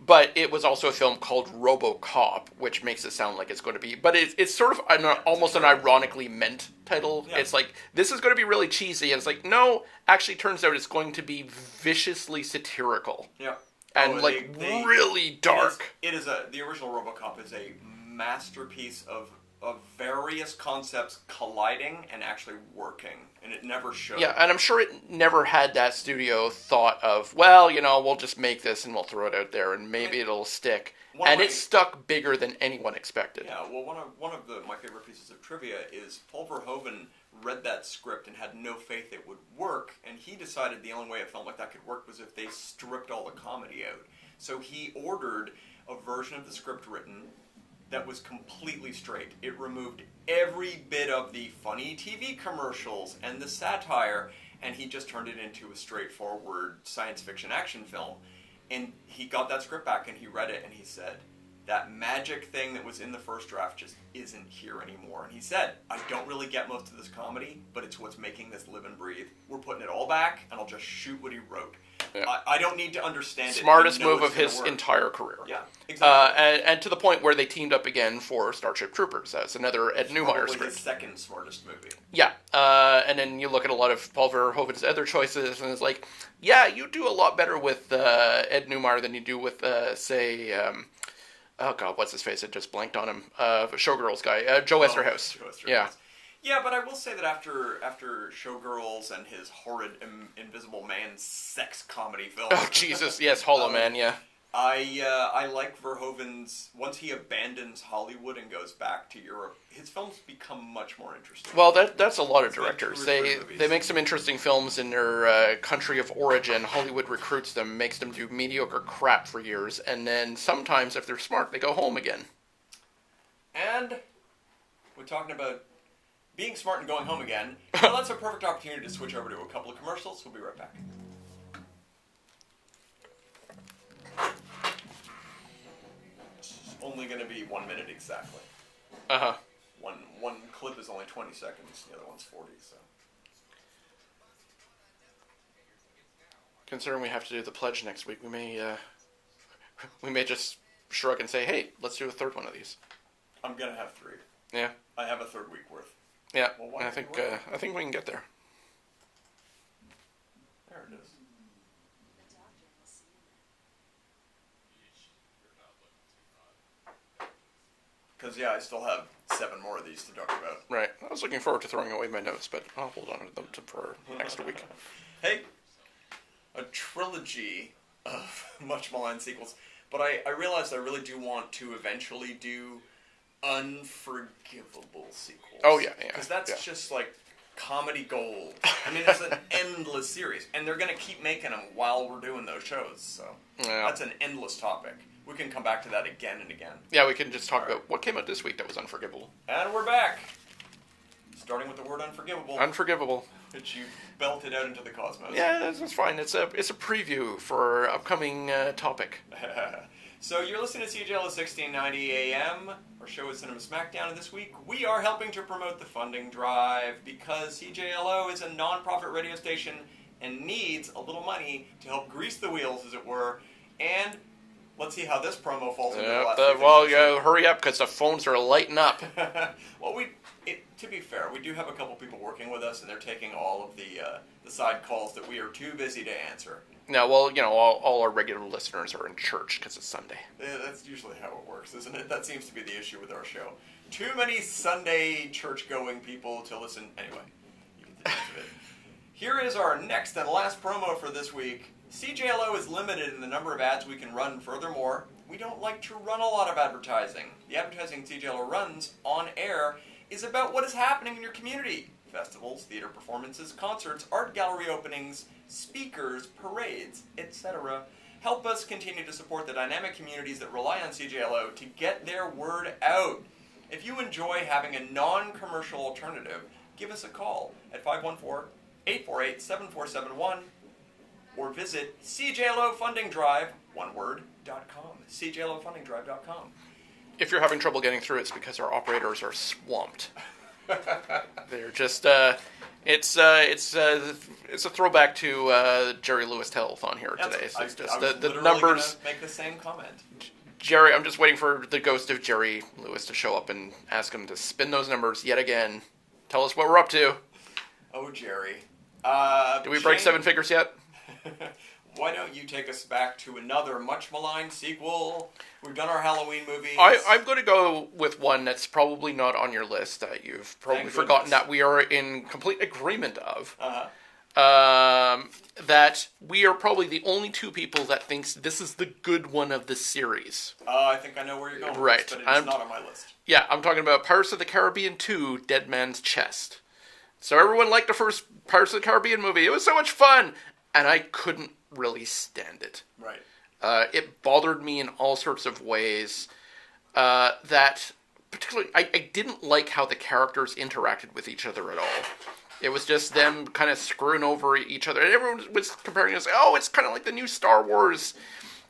But it was also a film called RoboCop, which makes it sound like it's going to be... But it's sort of almost an ironically meant title. Yeah. It's like, this is going to be really cheesy. And it's like, no, actually turns out it's going to be viciously satirical. Yeah. And really dark. The original RoboCop is a masterpiece of various concepts colliding and actually working, and it never showed. Yeah, and I'm sure it never had that studio thought of, well, we'll just make this and we'll throw it out there and maybe it'll stick. And it stuck bigger than anyone expected. Yeah, well, one of my favorite pieces of trivia is Paul Verhoeven read that script and had no faith it would work, and he decided the only way a film like that could work was if they stripped all the comedy out. So he ordered a version of the script written that was completely straight. It removed every bit of the funny TV commercials and the satire, and he just turned it into a straightforward science fiction action film. And he got that script back and he read it and he said, that magic thing that was in the first draft just isn't here anymore. And he said, I don't really get most of this comedy, but it's what's making this live and breathe. We're putting it all back and I'll just shoot what he wrote. Yeah. I don't need to understand Smartest move of his entire career. Yeah, exactly. And to the point where they teamed up again for Starship Troopers. That's another Ed Neumeier script. His second smartest movie. Yeah. And then you look at a lot of Paul Verhoeven's other choices, and it's like, yeah, you do a lot better with Ed Neumeier than you do with, say... oh, God, what's his face? It just blanked on him. Showgirls guy. Joe Esterhaus. Yeah. Yeah, but I will say that after Showgirls and his horrid Invisible Man sex comedy film... Oh, Jesus, yes, Hollow Man, yeah. I like Verhoeven's... Once he abandons Hollywood and goes back to Europe, his films become much more interesting. Well, that's a lot of directors. They make some interesting films in their country of origin. Hollywood recruits them, makes them do mediocre crap for years, and then sometimes, if they're smart, they go home again. And we're talking about being smart and going home again. Well, that's a perfect opportunity to switch over to a couple of commercials. We'll be right back. It's only going to be 1 minute exactly. Uh-huh. One clip is only 20 seconds, the other one's 40, so. Considering we have to do the pledge next week, we may just shrug and say, hey, let's do a third one of these. I'm going to have 3. Yeah. I have a third week worth. Yeah, well, I think we can get there. There it is. Because, yeah, I still have 7 more of these to talk about. Right. I was looking forward to throwing away my notes, but I'll hold on to them for next week. Hey, a trilogy of much maligned sequels. But I realized I really do want to eventually do unforgivable sequels. Oh, yeah. Because that's just like comedy gold. I mean, it's an endless series. And they're going to keep making them while we're doing those shows. So that's an endless topic. We can come back to that again and again. Yeah, we can just talk about what came out this week that was unforgivable. And we're back. Starting with the word unforgivable. Unforgivable. Which you belted out into the cosmos. Yeah, that's fine. It's a preview for upcoming topic. So you're listening to CJLO 1690 AM. Our show is Cinema Smackdown, and this week we are helping to promote the funding drive because CJLO is a non-profit radio station and needs a little money to help grease the wheels, as it were. And let's see how this promo falls into the last hurry up because the phones are lighting up. Well, to be fair, we do have a couple people working with us, and they're taking all of the side calls that we are too busy to answer. No, well, all our regular listeners are in church because it's Sunday. That's usually how it works, isn't it? That seems to be the issue with our show. Too many Sunday church-going people to listen. Anyway, you get the gist of it. Here is our next and last promo for this week. CJLO is limited in the number of ads we can run. Furthermore, we don't like to run a lot of advertising. The advertising CJLO runs on air is about what is happening in your community. Festivals, theater performances, concerts, art gallery openings, speakers, parades, etc. Help us continue to support the dynamic communities that rely on CJLO to get their word out. If you enjoy having a non-commercial alternative, give us a call at 514-848-7471 or visit CJLOfundingdrive, one word.com. CJLOfundingdrive.com. If you're having trouble getting through, it's because our operators are swamped. They're just it's a throwback to Jerry Lewis Telethon here today. So it's just the numbers. Gonna make the same comment. Jerry, I'm just waiting for the ghost of Jerry Lewis to show up and ask him to spin those numbers yet again. Tell us what we're up to. Oh, Jerry. Did we break 7 figures yet? Why don't you take us back to another much maligned sequel? We've done our Halloween movies. I'm going to go with one that's probably not on your list that you've probably forgotten that we are in complete agreement of. That we are probably the only two people that thinks this is the good one of the series. I think I know where you're going right. with this, but it's not on my list. Yeah, I'm talking about Pirates of the Caribbean 2, Dead Man's Chest. So everyone liked the first Pirates of the Caribbean movie. It was so much fun! And I couldn't really stand it. Right. It bothered me in all sorts of ways. That particularly, I didn't like how the characters interacted with each other at all. It was just them kind of screwing over each other. And everyone was comparing it, oh, it's kind of like the new Star Wars.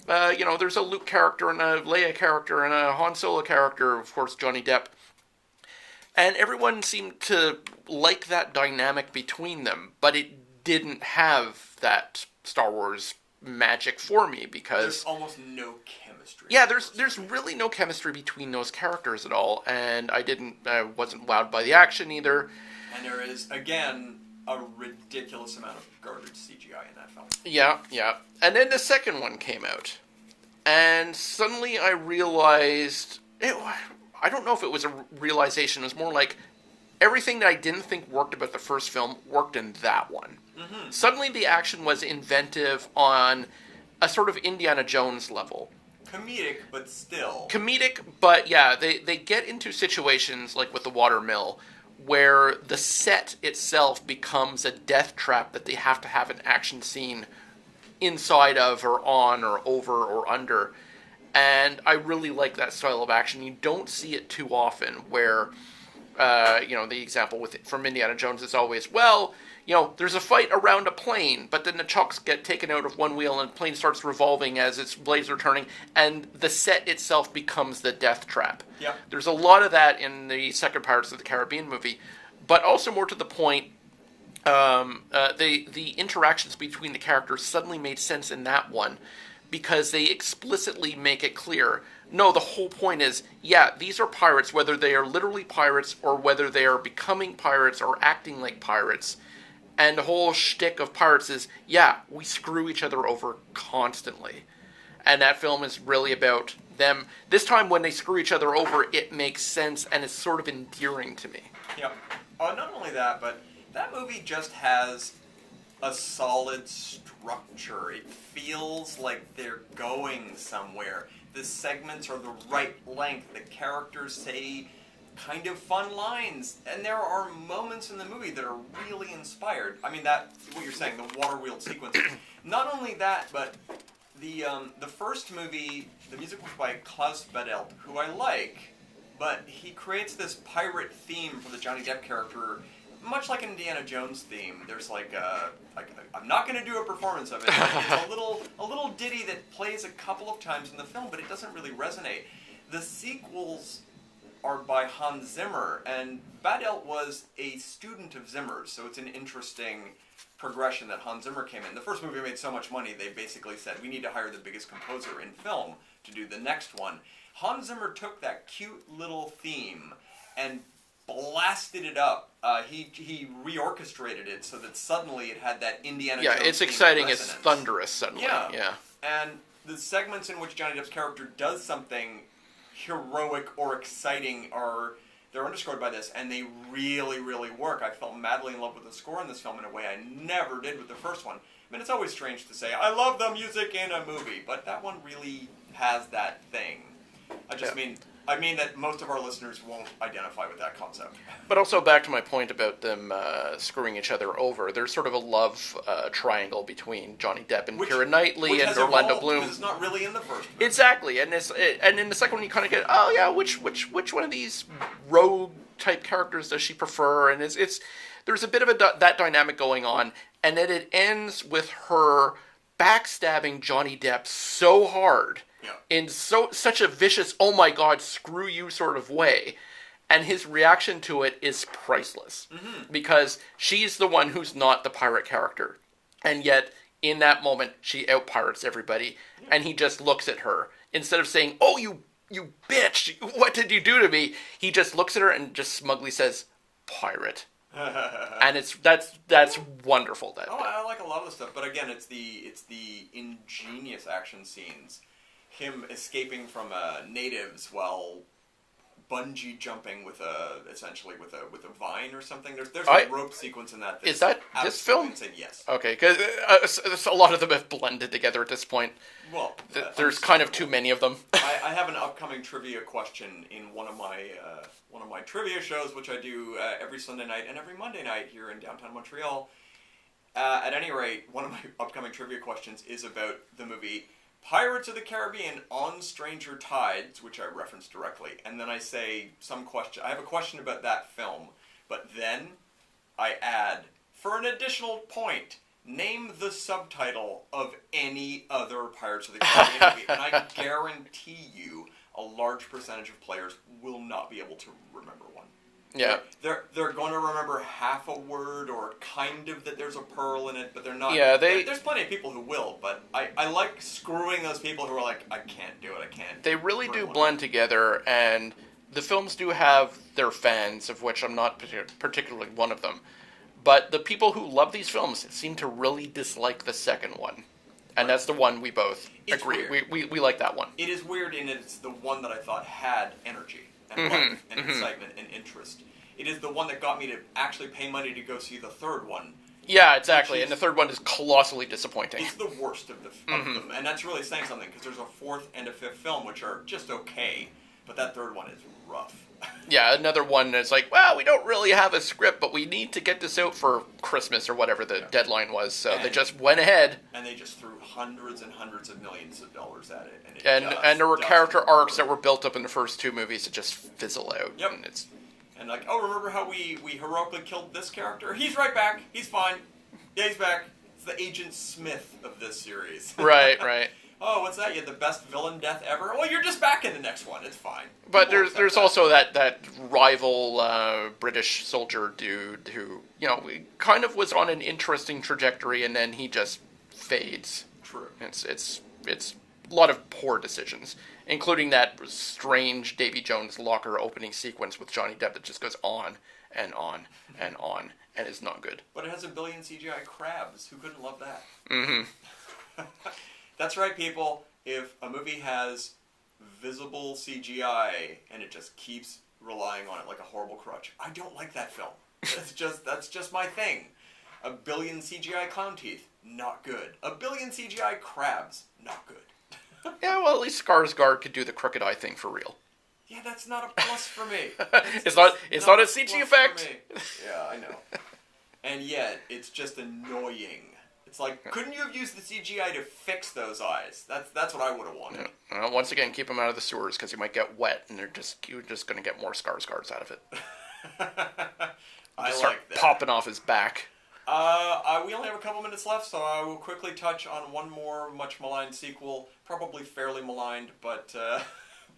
There's a Luke character and a Leia character and a Han Solo character, of course, Johnny Depp. And everyone seemed to like that dynamic between them, but it didn't have that Star Wars magic for me because there's almost no chemistry. Yeah, there's really no chemistry between those characters at all, and I wasn't wowed by the action either. And there is, again, a ridiculous amount of garbage CGI in that film. Yeah. And then the second one came out. And suddenly I realized... I don't know if it was a realization. It was more like everything that I didn't think worked about the first film worked in that one. Mm-hmm. Suddenly the action was inventive on a sort of Indiana Jones level. Comedic, but still. Comedic, but yeah, they get into situations like with the water mill where the set itself becomes a death trap that they have to have an action scene inside of or on or over or under. And I really like that style of action. You don't see it too often where, the example from Indiana Jones is always, there's a fight around a plane, but then the chocks get taken out of one wheel and the plane starts revolving as its blades are turning, and the set itself becomes the death trap. Yeah. There's a lot of that in the second Pirates of the Caribbean movie, but also more to the point, the interactions between the characters suddenly made sense in that one, because they explicitly make it clear, no, the whole point is, these are pirates, whether they are literally pirates or whether they are becoming pirates or acting like pirates. And the whole shtick of pirates is, we screw each other over constantly. And that film is really about them. This time when they screw each other over, it makes sense and it's sort of endearing to me. Yeah. Not only that, but that movie just has a solid structure. It feels like they're going somewhere. The segments are the right length. The characters say kind of fun lines. And there are moments in the movie that are really inspired. I mean, that, what you're saying, the water wheel sequence. Not only that, but the first movie, the music was by Klaus Badelt, who I like, but he creates this pirate theme for the Johnny Depp character, much like an Indiana Jones theme. There's I'm not going to do a performance of it. It's a little ditty that plays a couple of times in the film, but it doesn't really resonate. The sequels are by Hans Zimmer, and Badelt was a student of Zimmer's, so it's an interesting progression that Hans Zimmer came in. The first movie made so much money, they basically said, we need to hire the biggest composer in film to do the next one. Hans Zimmer took that cute little theme and blasted it up. He reorchestrated it so that suddenly it had that Indiana Jones it's exciting. resonance. It's thunderous suddenly. Yeah. And the segments in which Johnny Depp's character does something heroic or exciting they're underscored by this, and they really, really work. I fell madly in love with the score in this film in a way I never did with the first one. I mean, it's always strange to say, I love the music in a movie, but that one really has that thing. I mean that most of our listeners won't identify with that concept. But also back to my point about them screwing each other over. There's sort of a love triangle between Johnny Depp and Keira Knightley and Orlando Bloom. Because it's not really in the first movie. Exactly, and in the second one you kind of get, which one of these rogue type characters does she prefer? And there's a bit of that dynamic going on, and then it ends with her backstabbing Johnny Depp so hard. In such a vicious, oh my god, screw you sort of way. And his reaction to it is priceless. Because she's the one who's not the pirate character. And yet, in that moment, she out-pirates everybody. And he just looks at her. Instead of saying, oh, you bitch, what did you do to me? He just looks at her and just smugly says, pirate. And that's wonderful. I like a lot of the stuff, but again, it's the ingenious action scenes. Him escaping from natives while bungee jumping with essentially with a vine or something. There's a rope sequence in that. Is that this film? Insane. Yes. Okay, because a lot of them have blended together at this point. Well, there's kind of too many of them. I have an upcoming trivia question in one of my trivia shows, which I do every Sunday night and every Monday night here in downtown Montreal. At any rate, one of my upcoming trivia questions is about the movie Pirates of the Caribbean on Stranger Tides, which I reference directly, and then I say I have a question about that film, but then I add, for an additional point, name the subtitle of any other Pirates of the Caribbean movie, and I guarantee you a large percentage of players will not be able to remember one. Yeah. They're going to remember half a word or kind of that there's a pearl in it, but they're not. Yeah, there's plenty of people who will, but I like screwing those people who are like, I can't do it, I can't. They really do blend together, and the films do have their fans, of which I'm not particularly one of them. But the people who love these films seem to really dislike the second one. And that's the one we both agree. We like that one. It is weird in that it's the one that I thought had energy and life and excitement and interest. It is the one that got me to actually pay money to go see the third one. Yeah, exactly. And the third one is colossally disappointing. It's the worst of them. And that's really saying something, because there's a fourth and a fifth film which are just okay, but that third one is rough. Yeah, another one that's like, well, we don't really have a script, but we need to get this out for Christmas or whatever the deadline was, so they just went ahead. And they just threw hundreds and hundreds of millions of dollars at it. And there were character arcs that were built up in the first two movies that just fizzle out. Yep. And like, oh, remember how we heroically killed this character? He's right back. He's fine. Yeah, he's back. It's the Agent Smith of this series. Right. Oh, what's that? You had the best villain death ever? Well, you're just back in the next one. It's fine. But there's also that rival British soldier dude who, kind of was on an interesting trajectory, and then he just fades. True. It's a lot of poor decisions, including that strange Davy Jones locker opening sequence with Johnny Depp that just goes on and on and on, and is not good. But it has a billion CGI crabs. Who couldn't love that? Mm-hmm. That's right, people. If a movie has visible CGI and it just keeps relying on it like a horrible crutch, I don't like that film. That's just my thing. A billion CGI clown teeth, not good. A billion CGI crabs, not good. Yeah, well, at least Skarsgård could do the crooked eye thing for real. Yeah, that's not a plus for me. It's not a CG effect. Yeah, I know. And yet, it's just annoying. It's like, couldn't you have used the CGI to fix those eyes? That's what I would have wanted. Yeah. Well, once again, keep him out of the sewers, because he might get wet, and you're just going to get more Skarsgårds out of it. I start like that. Popping off his back. We only have a couple minutes left, so I will quickly touch on one more much maligned sequel, probably fairly maligned, but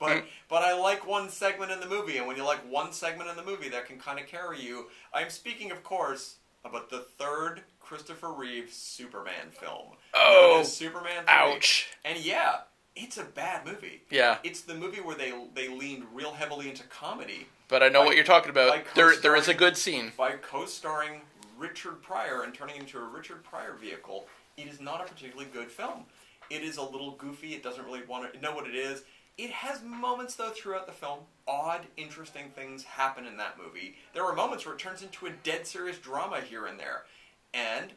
I like one segment in the movie, and when you like one segment in the movie, that can kind of carry you. I'm speaking, of course, about the third Christopher Reeve Superman film. Oh, Superman 3. Ouch. And yeah, it's a bad movie. Yeah. It's the movie where they leaned real heavily into comedy. But I know what you're talking about. There is a good scene. By co-starring Richard Pryor and turning into a Richard Pryor vehicle, it is not a particularly good film. It is a little goofy. It doesn't really want to know what it is. It has moments, though, throughout the film. Odd, interesting things happen in that movie. There are moments where it turns into a dead serious drama here and there. And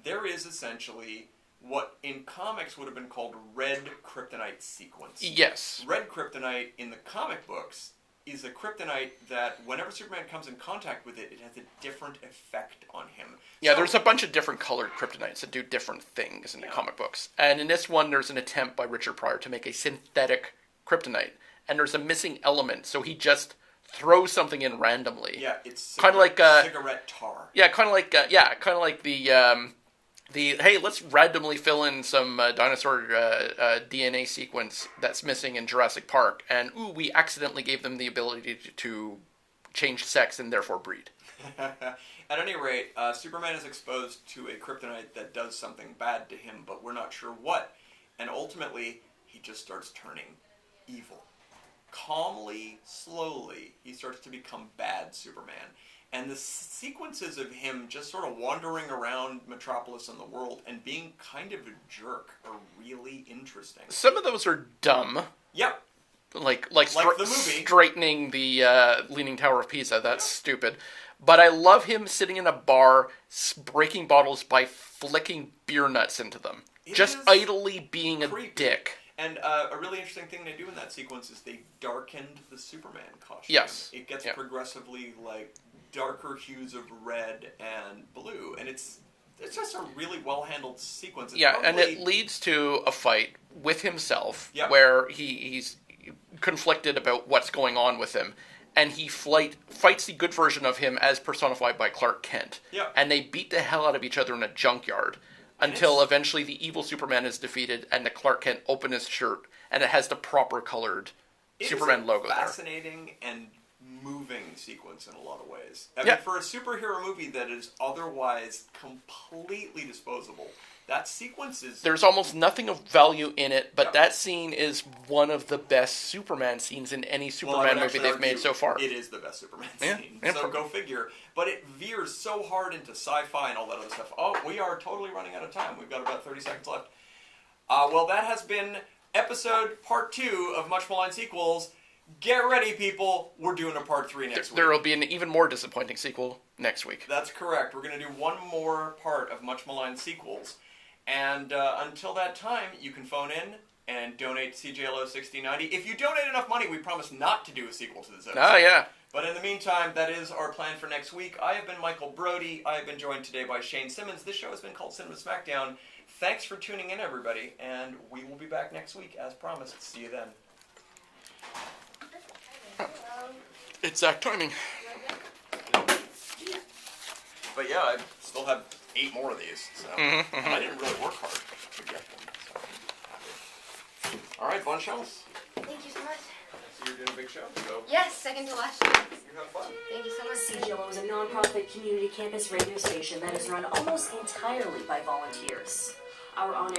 there is essentially what in comics would have been called red kryptonite sequence. Yes. Red kryptonite in the comic books is a kryptonite that whenever Superman comes in contact with it, it has a different effect on him. Yeah, there's a bunch of different colored kryptonites that do different things in the comic books. And in this one, there's an attempt by Richard Pryor to make a synthetic kryptonite. And there's a missing element, so he just throws something in randomly. Yeah, it's kind of like cigarette tar. Yeah, kind of like the hey, let's randomly fill in some dinosaur DNA sequence that's missing in Jurassic Park, and we accidentally gave them the ability to change sex and therefore breed. At any rate, Superman is exposed to a kryptonite that does something bad to him, but we're not sure what. And ultimately, he just starts turning evil. Calmly, slowly, he starts to become bad Superman. And the sequences of him just sort of wandering around Metropolis and the world and being kind of a jerk are really interesting. Some of those are dumb. Yep. Like the movie. Straightening the Leaning Tower of Pisa. That's stupid. But I love him sitting in a bar, breaking bottles by flicking beer nuts into them. Just idly being a dick. And a really interesting thing they do in that sequence is they darkened the Superman costume. Yes. It gets progressively, like, darker hues of red and blue. And it's just a really well-handled sequence. It's and it leads to a fight with himself, Yep. where he's conflicted about what's going on with him. And he fights the good version of him as personified by Clark Kent. Yep. And they beat the hell out of each other in a junkyard until eventually the evil Superman is defeated and the Clark Kent open his shirt and it has the proper colored Superman logo there. Fascinating and moving sequence in a lot of ways. I mean, for a superhero movie that is otherwise completely disposable, that sequence is... There's almost nothing of value in it, but that scene is one of the best Superman scenes in any Superman movie they've made so far. It is the best Superman scene, so go figure. But it veers so hard into sci-fi and all that other stuff. Oh, we are totally running out of time. We've got about 30 seconds left. Well, that has been part 2 of Much Maligned Sequels. Get ready, people. We're doing a part 3 next week. There will be an even more disappointing sequel next week. That's correct. We're going to do one more part of Much Maligned Sequels. And until that time, you can phone in and donate to CJLO 6090. If you donate enough money, we promise not to do a sequel to this episode. Oh, yeah. But in the meantime, that is our plan for next week. I have been Michael Brody. I have been joined today by Shane Simmons. This show has been called Cinema Smackdown. Thanks for tuning in, everybody. And we will be back next week, as promised. See you then. Exact timing. But yeah, I still have 8 more of these. So I didn't really work hard to get them. So. All right, Bonchells. Thank you so much. So you're doing a big show. So Yes, second to last. you have fun. Thank you so much. CJLO is a non-profit community campus radio station that is run almost entirely by volunteers. Our on-air